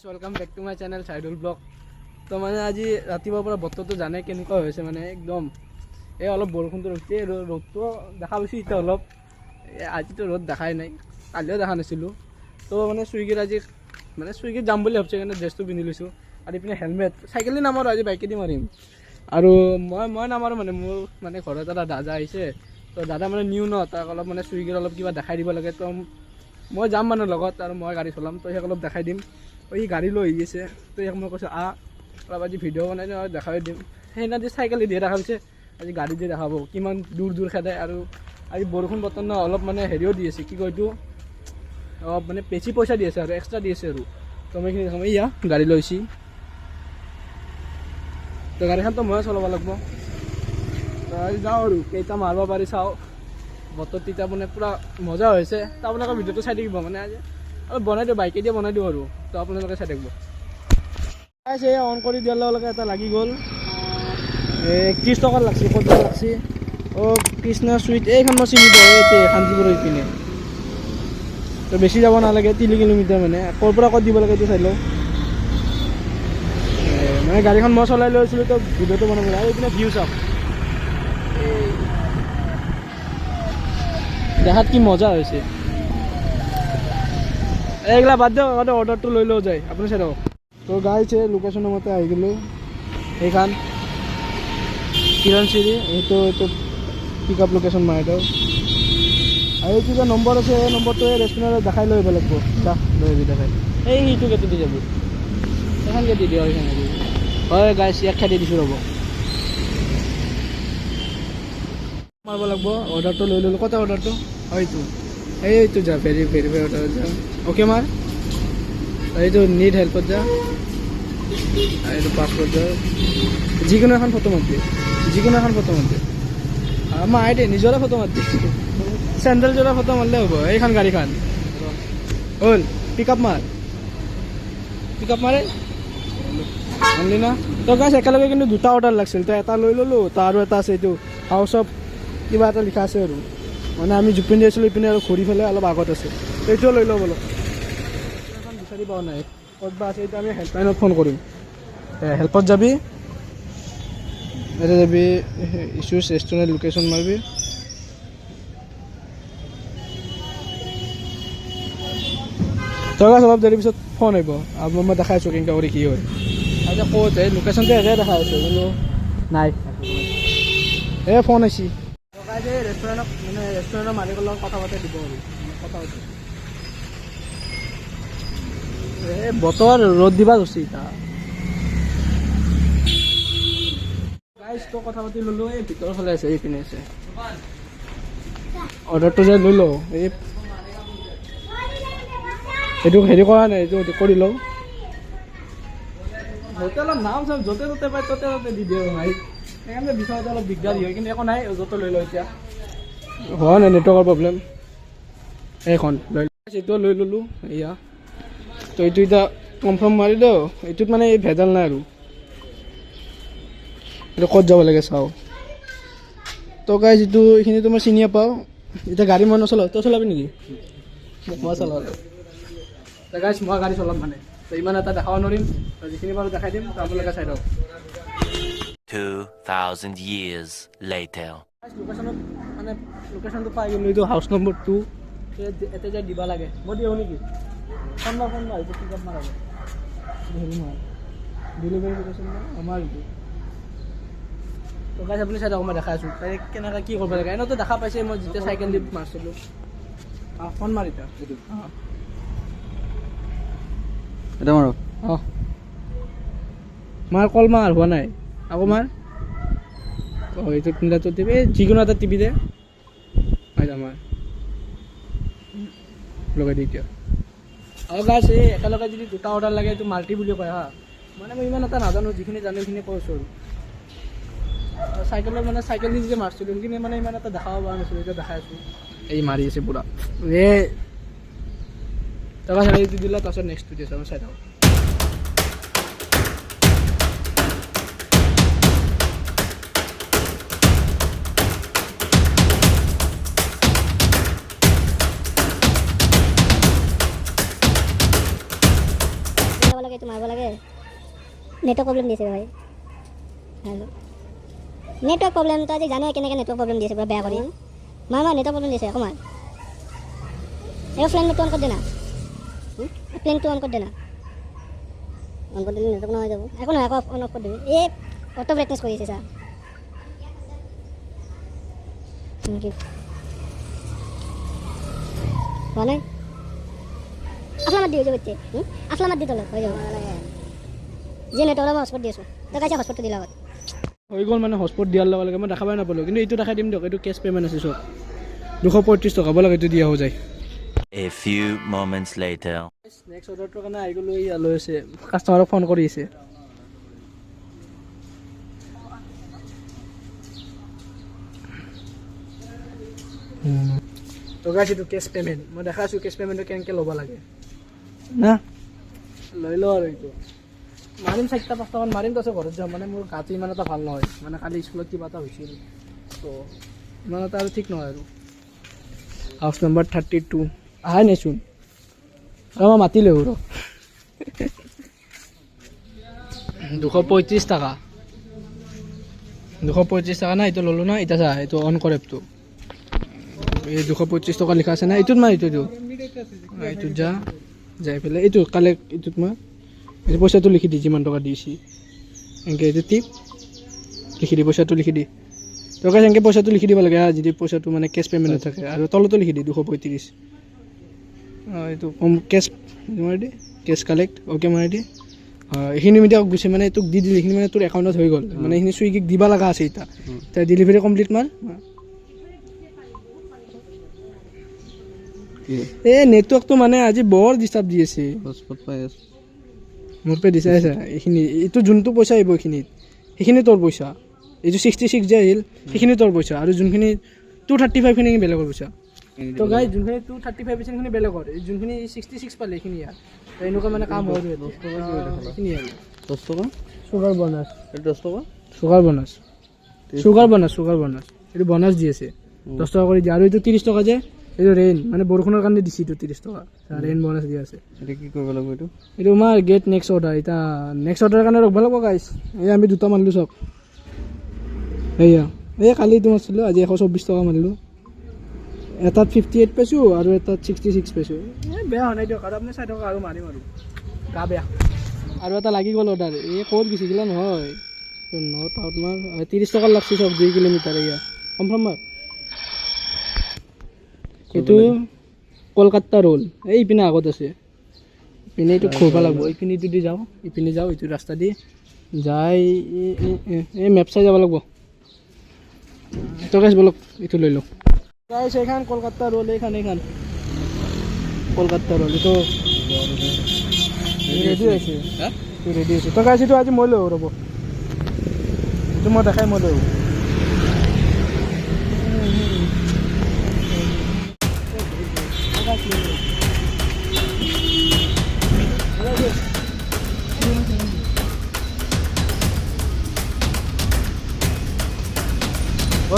Welcome back to my channel Saidul blog. तो मैंने आज रातिपुৱাৰ পৰা বতৰটো জানে কেনেকুৱা হৈছে মানে একদম এই অলপ বৰষুণটো ৰখছে ৰ'দটো দেখা পাইছোঁ এতিয়া অলপ আজিতো ৰ'দ দেখাই নাই কালিও দেখা নাছিলোঁ। তো মানে চুইগিত আজি মানে চুইগিত যাম বুলি ভাবিছোঁ কাৰণে ড্ৰেছটো পিন্ধি লৈছোঁ আৰু ইপিনে হেলমেট চাইকেল দি নামাৰোঁ আজি বাইকেদি মাৰিম আৰু মই নামাৰোঁ মানে মোৰ মানে ঘৰত এটা দাদা আহিছে তো দাদা মানে নিউ ন তাক অলপ মানে চুইগিত অলপ কিবা দেখাই দিব লাগে তো মই যাম মানে লগত আৰু মই গাড়ী চলাম তো সিয়াক অলপ দেখাই দিম। এই গাড়ী লৈ আহিছে তো ইয়াক মই কৈছোঁ অলপ আজি ভিডিঅ' বনাই দিম আৰু দেখাই দিম। সেইদিনা যে চাইকেল দিয়ে দেখা পাইছে আজি গাড়ী দিয়ে দেখাব কিমান দূৰ দূৰ খেদায় আৰু আজি বৰষুণ বতৰ ন অলপ মানে হেৰিও দি আছে কি কয় এইটো অলপ মানে বেছি পইচা দি আছে আৰু এক্সট্ৰা দি আছে আৰু তো মই এইখিনি দেখাম এয়া গাড়ী লৈছি তো গাড়ীখনতো ময়ে চলাব লাগিব। তো আজি যাওঁ আৰু কেইটা মাৰিব পাৰি চাওঁ বতৰ তেতিয়া মানে পূৰা মজা হৈছে। তো আপোনালোকৰ ভিডিঅ'টো চাই থাকিব মানে আজি অলপ বনাই দিওঁ বাইকে দিয়ে বনাই দিওঁ আৰু তো আপোনালোকে চাই থাকিব। চাইছে অন কৰি দিয়াৰ লগে লগে এটা লাগি গ'ল 31 টকা লাগছে ক'ত লাগছে অঁ কৃষ্ণা চুইট এইখন মই চিনি পাওঁ এতিয়া শান্তিপুৰৰ ইপিনে। তো বেছি যাব নালাগে 3 কিলোমিটাৰ মানে ক'ৰ পৰা ক'ত দিব লাগে এইটো চাই লওঁ। মানে গাড়ীখন মই চলাই লৈছিলোঁ তো ভিডিঅ'টো বনাব লাগে আৰু এইপিনে ভিউ চাওক দেখাত কি মজা হৈছে। এইগিলা বাদ দিয়ক আগতে অৰ্ডাৰটো লৈ লওঁ যায় আপুনি চাই দিয়ক। তো গাইছে লোকেশ্যনৰ মতে আহি গ'লোঁ সেইখন কিৰণচিৰি এইটো পিক আপ লোকেশ্যন মাৰি দিওঁ আৰু কিবা নম্বৰ আছে এই নম্বৰটো এই ৰেষ্টুৰেণ্টত দেখাই লৈ আহিব লাগিব যা লৈ আহিবি দেখাই সেইটো গেটটো দি যাবি সেইখন গেট দি দিওঁ সেইখন হয় গাইছ ইয়াক খেদি দিছোঁ ৰ'ব মাৰিব লাগিব। অৰ্ডাৰটো লৈ ল'লোঁ ক'ত অৰ্ডাৰটো হয়তো এইটো যা ভেৰিফাই অৰ্ডাৰ যা অ'কে মাৰ এইটো নিড হেল্পত যা এইটো পাছপৰ্ট যা যিকোনো এখন ফটো মাতি যিকোনো এখন ফটো মাতি আমাৰ আই দে নিজৰে ফটো মাতি চেণ্ডেলযোৰা ফটো মাৰিলে হ'ব। এইখন গাড়ীখন হ'ল পিক আপ মাৰে আনলি না তো গাইছ একেলগে কিন্তু দুটা অৰ্ডাৰ লাগিছিল তো এটা লৈ ল'লোঁ তো আৰু এটা আছে এইটো হাউচ অফ কিবা এটা লিখা আছে আৰু মানে আমি জুপিন দিছিলোঁ ইপিনে আৰু ঘূৰি পেলাই অলপ আগত আছে এইটোও লৈ লওঁ বলক। এখন বিচাৰি পোৱা নাই ক'ত বা আছে এতিয়া আমি হেল্পলাইনত ফোন কৰিম হেল্পত যাবি এতিয়া যাবি ইছ্যুজ ৰেষ্টুৰেণ্ট লোকেশ্যন মাৰিবি তই গাছ অলপ দেৰি পিছত ফোন আহিব আৰু মই দেখাই আছোঁ কেনেকৈ কৰি কি হয় আৰু ক'ত এই লোকেশ্যনটো একে দেখাই আছোঁ কিন্তু নাই এই ফোন আহিছে ৰেষ্টুৰেণ্টত মানে ৰেষ্টুৰেণ্টৰ মালিকৰ লগত কথা পাতি দিব আৰু কথা পাতি এই বতৰ ৰ'দ দিবা ধৰিছে এতিয়া গাইছটো কথা পাতি ল'লোঁ এই ভিতৰৰ ফালে আছে এইপিনে আছে অৰ্ডাৰটো যে লৈ লওঁ এইটো হেৰি কৰা নাই এইটো কৰি লওঁ হোটেলৰ নাম চাম য'তে ত'তে পাই ত'তে ত'তে দি দিওঁ ভাই সেইকাৰণে বিচাৰোঁতে অলপ দিগদাৰী হয় কিন্তু একো নাই য'তে লৈ লওঁ এতিয়া হোৱা নাই নেটৱৰ্কৰ প্ৰব্লেম এইখন লৈ এইটোও লৈ ল'লোঁ এয়া তো এইটো এতিয়া কনফাৰ্ম মাৰি দিওঁ এইটোত মানে এই ভেজাল নাই আৰু এইটো ক'ত যাব লাগে চাওঁ তো গাইছ যিটো এইখিনিতো মই চিনি নাপাওঁ এতিয়া গাড়ী মই নচলাওঁ তই চলাবি নেকি মোক মই চলাওঁ তো গাইছ মই গাড়ী চলাম মানে তো ইমান এটা দেখাব নোৱাৰিম যিখিনি বাৰু দেখাই দিম তো আপোনালোকে চাই দিয়ক। 2000 years later লোকেশ্যনত মানে লোকেশ্যনটো পাই গ'লোঁ এইটো হাউচ নম্বৰ 2 এতিয়া যাই দিব লাগে মই দিওঁ নেকি ফোন মাৰ এইটো পিক আপ মাৰ হেৰি নহয় ডেলিভাৰী লোকেশ্যন আমাৰ এইটো তো গাইছ আপুনি চাই দিয়ক মই দেখাই আছোঁ তাই কেনেকৈ কি কৰিব লাগে এনেওতো দেখা পাইছে মই যেতিয়া চাইকেল দি মাৰিছিলোঁ ফোন মাৰ এতিয়া এইটো এটা মাৰো অঁ মাৰ কল মাৰ হোৱা নাই আকৌ মাৰ অঁ এইটো তিনিটাটো টিপি যিকোনো এটা টিপি দে আমাৰ লগাই দি এতিয়া আৰু গাইছ এই একেলগে যদি দুটা অৰ্ডাৰ লাগে এইটো মাল্টি বুলি কয় হা মানে মই ইমান এটা নাজানো যিখিনি জানো সেইখিনি কৈছোঁ আৰু চাইকেলত মানে চাইকেল দি যে মাৰিছিলোঁ সেইখিনি মানে ইমান এটা দেখাব পৰা নাছিলোঁ এতিয়া দেখাই আছোঁ এই মাৰি আছে পূৰা এই তাৰপৰা এইটো দিলা তাৰপিছত নেক্সটটো দি আছে মই চাই থাকোঁ নেটৱৰ্ক প্ৰব্লেম দিছে ভাই হেল্ল' নেটৱৰ্ক প্ৰব্লেম তো আজি জানে কেনেকৈ নেটৱৰ্ক প্ৰব্লেম দিছে পুৰা বেয়া কৰি মা নেটৱৰ্ক প্ৰব্লেম দিছে অকণমান এৰোপ্লেনটো অন কৰি দে না প্লেনটো অন কৰি দে না অন কৰি দিলে নেটৱৰ্ক নহয় যাব একো নহয় আকৌ অন অফ কৰি দিবি এই অটো ব্ৰাইটনেছ কৰি আছে চা হোৱা নাই আসলা মাত দি হৈ যাব এতিয়া আসলা মাত দি তলত হৈ যাব যে নেটৱৰ্ক মই হটস্পট দি আছোঁ তই কাইছে হটস্পটটো দিলা আগত হৈ গ'ল মানে হটস্পট দিয়াৰ লগে লগে মই দেখাবই নাপালোঁ কিন্তু এইটো দেখাই দিম দিয়ক এইটো কেছ পে'মেণ্ট আছে চব 235 টকা ব'লক এইটো দিয়া হৈ যায় A few moments later. Next অৰ্ডাৰটোৰ কাৰণে আহি গ'লোঁ লৈ আছে কাষ্টমাৰক ফোন কৰি আছে তো গাইছ এইটো কেছ পে'মেণ্ট মই দেখাইছোঁ কেছ পে'মেণ্টটো কেনেকৈ ল'ব লাগে না লৈ লওঁ আৰু এইটো মাৰিম 4-5 মাৰিম তাৰপিছত ঘৰত যাম মানে মোৰ গাটো ইমান এটা ভাল নহয় মানে কালি স্কুলত কিবা এটা হৈছিল তো ইমান এটা আৰু ঠিক নহয় আৰু হাউচ নম্বৰ 32 আহাই নাইচোন আৰু মই মাতিলে ৰ 235 টকা 235 টকা না এইটো ল'লোঁ না এতিয়া চা এইটো অন কৰে এপটো এই 225 টকা লিখা আছে না এইটোত মই এইটোত যাই পেলাই এইটো কালেক্ট এইটোত মই এই পইচাটো লিখি দি যিমান টকা দিছি এনেকৈ এইটো টিপ লিখি দি পইচাটো লিখি দি টকা এনেকৈ পইচাটো লিখি দিব লাগে যদি পইচাটো মানে কেছ পে'মেণ্টত থাকে আৰু তলতো লিখি দি 235 এইটো কম কেছ মাৰি দি কেছ কালেক্ট অ'কে মাৰি দি এইখিনি এতিয়া গুচি মানে তোক দি দিলে এইখিনি মানে তোৰ একাউণ্টত হৈ গ'ল মানে এইখিনি চুইগিক দিব লগা আছে এতিয়া ডেলিভাৰী কমপ্লিট মাৰ এই নেটৱৰ্কটো মানে আজি বৰ ডিষ্টাৰ্ব দি আছে হটস্পট পাই আছোঁ মোৰ পে দিছে এইখিনি এইটো যোনটো পইচা আহিব এইখিনিত সেইখিনি তোৰ পইচা এইটো 66 যে আহিল সেইখিনি তোৰ পইচা আৰু যোনখিনি 235খিনি বেলেগৰ পইচা তো গাই যোনখিনি 235 খিনি বেলেগৰ যোনখিনি 66 পালে এইখিনি ইয়াৰ এনেকুৱা মানে কাম হয় 10 টকা এইখিনি আৰু 10 টকা সুগাৰ বোনাছ 10 টকা সুগাৰ বোনাছ এইটো বোনাছ দি আছে 10 টকা কৰি দিয়ে আৰু এইটো 30 টকা যে এইটো ৰেইন মানে বৰষুণৰ কাৰণে দিছে এইটো 30 টকা ৰেইন বোনাছ দি আছে এইটো কি কৰিব লাগিব এইটো আমাৰ গেট নেক্সট অৰ্ডাৰ এতিয়া নেক্সট অৰ্ডাৰৰ কাৰণে ৰখিব লাগিব গাইছ এই আমি দুটা মাৰিলোঁ চব এয়া এই কালি এইটো মাৰিছিলোঁ আজি 124 টকা মাৰিলোঁ এটাত 58 পাইছোঁ আৰু এটাত 66 পাইছোঁ বেয়া হোৱা নাই দিয়ক আৰু আপুনি চাই থকা আৰু মাৰিম আৰু গা বেয়া আৰু এটা লাগি গ'ল অৰ্ডাৰ এই ক'ত গৈছিলা নহয় নট আউট মাৰ 30 টকা লাগছে চব 2 কিলোমিটাৰ এয়া কনফাৰ্ম মাৰ এইটো কলকাতা ৰোল এইপিনে আগত আছে ইপিনে এইটো ঘূৰিব লাগিব এইপিনেটো দি যাওঁ ইপিনে যাওঁ এইটো ৰাস্তা দি যাই এই মেপ চাই যাব লাগিব তো গাইছ বলক এইটো লৈ লওঁ গাইছ এইখন কলকাতা ৰোল এইখন কলকাতা ৰোল এইটো ৰেডি হৈছে তো গাইছ এইটো আজি মই লৈ ৰ'ব এইটো মই দেখাই মই লৈ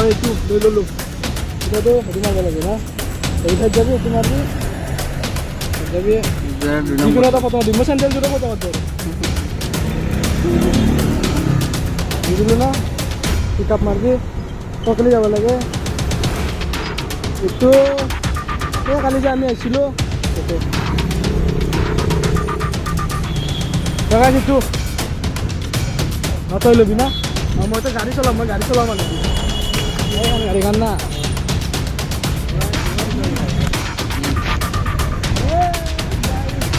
এইটো লৈ ল'লোঁ এতিয়াতো হেৰি মাৰিব লাগে না এই ঠাইত যাবি এইটো মাৰিবি যাবি যিকোনো এটা ফটো দিম মই চেণ্ডেলযোৰে ফটো মাৰিব দিলোঁ না পিক আপ মাৰিবি পকলি যাব লাগে এইটো এই কালি যে আমি আহিছিলোঁ জেগা যিটো তই ল'বি না মইতো গাড়ী চলাম মানে গাড়ীখন না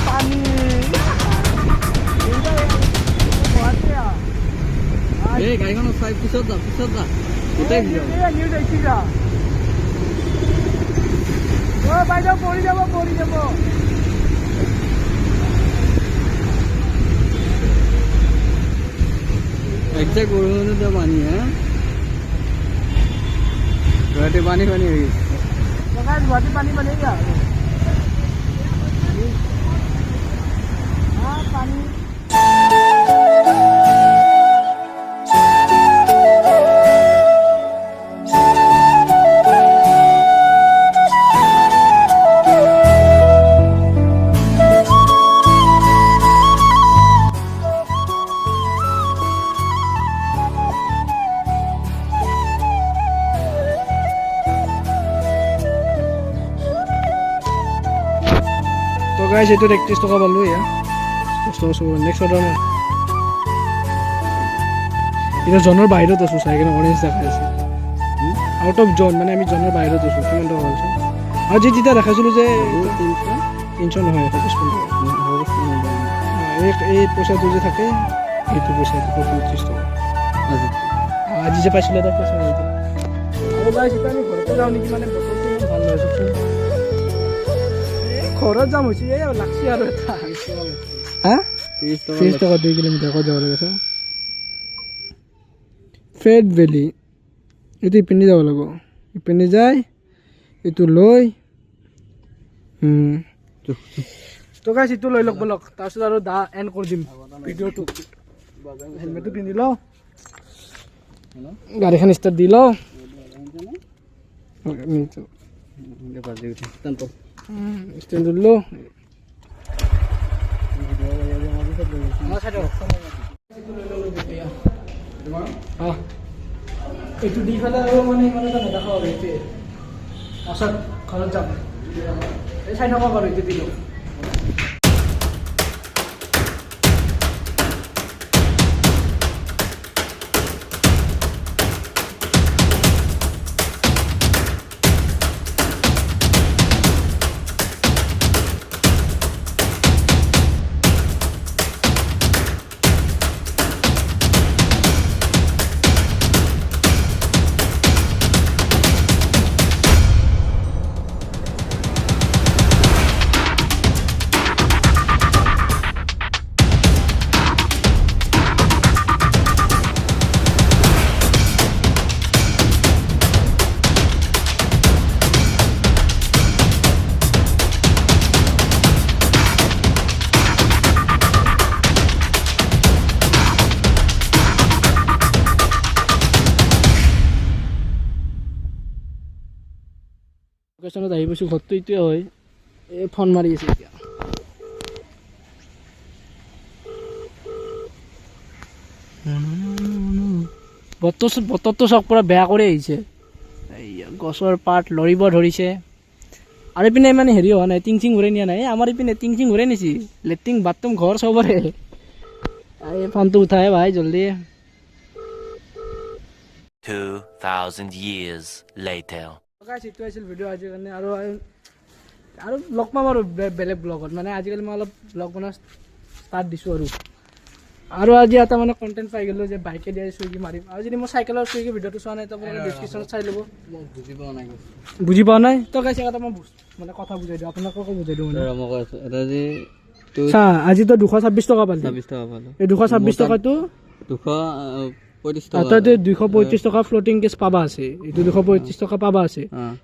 পানী এই গাড়ীখন পিছত যা গোটেই বাইদেউ পৰি যাব একজেক্ট বৰষুণতে পানী গুৱাহাটী পানী হৈ গুৱাহাটী পানী পানী গাইছ এইটোত 31 টকা পালোঁ এয়া নেক্সট অৰ্ডাৰ মই এতিয়া জনৰ বাহিৰত আছোঁ চাই কিনে অৰেঞ্জ দেখাই আছে আউট অফ জন মানে আমি জনৰ বাহিৰত আছোঁ কিমান টকা হৈছে আৰু যি যেতিয়া দেখাইছিলোঁ যে 300 নহয় 150 টকা এই পইচাটো যে থাকে সেইটো পইচাটো 35 টকা আজি যে পাইছিলোঁ এটা পইচা আৰু গাইছ এতিয়া আমি ঘৰতে যাওঁ নেকি মানে বতৰটো ইমান ভাল নহয় চবচোন ঘৰত যাম হৈছে এই লাগছি আৰু এটা হা 30 টকা 2 কিলোমিটাৰ ক'ত যাব লাগে ফেড ভেলি এইটো ইপিনে যাব লাগিব ইপিনে যাই এইটো লৈ তো গাইছ এইটো লৈ লওক বলক তাৰপিছত আৰু দা এণ্ড কৰি দিম ভিডিঅ'টো হেলমেটটো পিন্ধি লওঁ গাড়ীখন ষ্টাৰ্ট দি লওঁ ষ্টেণ্ড দিলোঁ এইটো দি পেলাই আৰু মানে ইমান এটা নেদেখাওঁ আৰু এইটোৱে পাছত ঘৰত যাম এই চাই থাকক আৰু এইটো দিলোঁ লোকেশ্যনত আহি পাইছোঁ ঘৰটো এইটোৱে হয় এই ফোন মাৰি আছে এতিয়া বতৰটো চক পূৰা বেয়া কৰি আহিছে এই গছৰ পাত লৰিব ধৰিছে আৰু ইপিনে ইমান হেৰি হোৱা নাই টিং চিং ঘূৰাই নিয়া নাই আমাৰ ইপিনে টিং চিং ঘূৰাই নিছি লেট্ৰিন বাথৰুম ঘৰ চবৰে এই ফোনটো উঠাই ভাই জলদি 2000 years later. এইটো আছিল ভিডিঅ' আজিৰ কাৰণে আৰু লগ পাম আৰু বেলেগ ব্লগত মানে আজিকালি মই অলপ ব্লগ বনোৱা ষ্টাৰ্ট দিছোঁ আৰু আজি এটা মানে কণ্টেণ্ট পাই গ'লোঁ যে বাইকে দিয়ে চুইগি মাৰিম আৰু যদি মই চাইকেলৰ চুইগি ভিডিঅ'টো চোৱা নাই তো আপোনালোকে ডিছক্ৰিপশ্যনত চাই ল'ব বুজি পোৱা নাই তো গাইছে এটা মই মানে কথা বুজাই দিওঁ আপোনালোককো বুজাই দিওঁ চা আজিতো 226 টকা পালোঁ এই 226 টকাটো 235 টকা ফ্লোটিং কেছ পাবা আছে এইটো 235 টকা পাবা আছে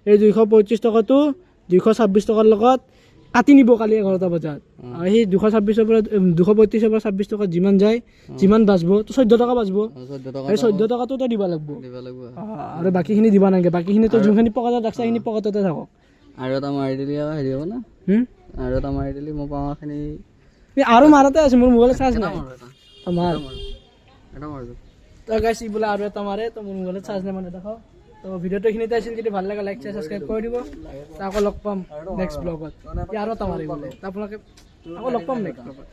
এই 235 টকাটো 226 টকাৰ লগত কাটি নিব কালি 11টা বজাত আৰু সেই 226ৰ পৰা 235ৰ পৰা 26 টকা যিমান যায় যিমান বাচব তো 14 টকা বাচব এই 14 টকাটো তো দিব লাগিব আৰু বাকীখিনি দিব নালাগে বাকীখিনি তো যোনখিনি পকেটত ৰাখছে সেইখিনি পকেটতে থাকক আৰু এটা মাৰি দিলি হেৰি হ'ব না আৰু এটা মাৰি দিলি মই পাৱাখিনি আৰু মাৰতে আছে মোৰ মোবাইলত চাৰ্জ নাই মাৰ এটা মাৰ তো গাইছ ই বোলে আৰু এটা মাৰে তো মোৰ মোবাইলত চাৰ্জ নাই মানে দেখাও তো ভিডিঅ'টো এইখিনিতে আছিল যদি ভাল লাগে লাইক সাবস্ক্ৰাইব কৰি দিব আকৌ লগ পাম নেক্সট ব্লগত আৰু এটা মাৰি বোলে আপোনালোকে আকৌ লগ পাম নেক্সট ব্লগত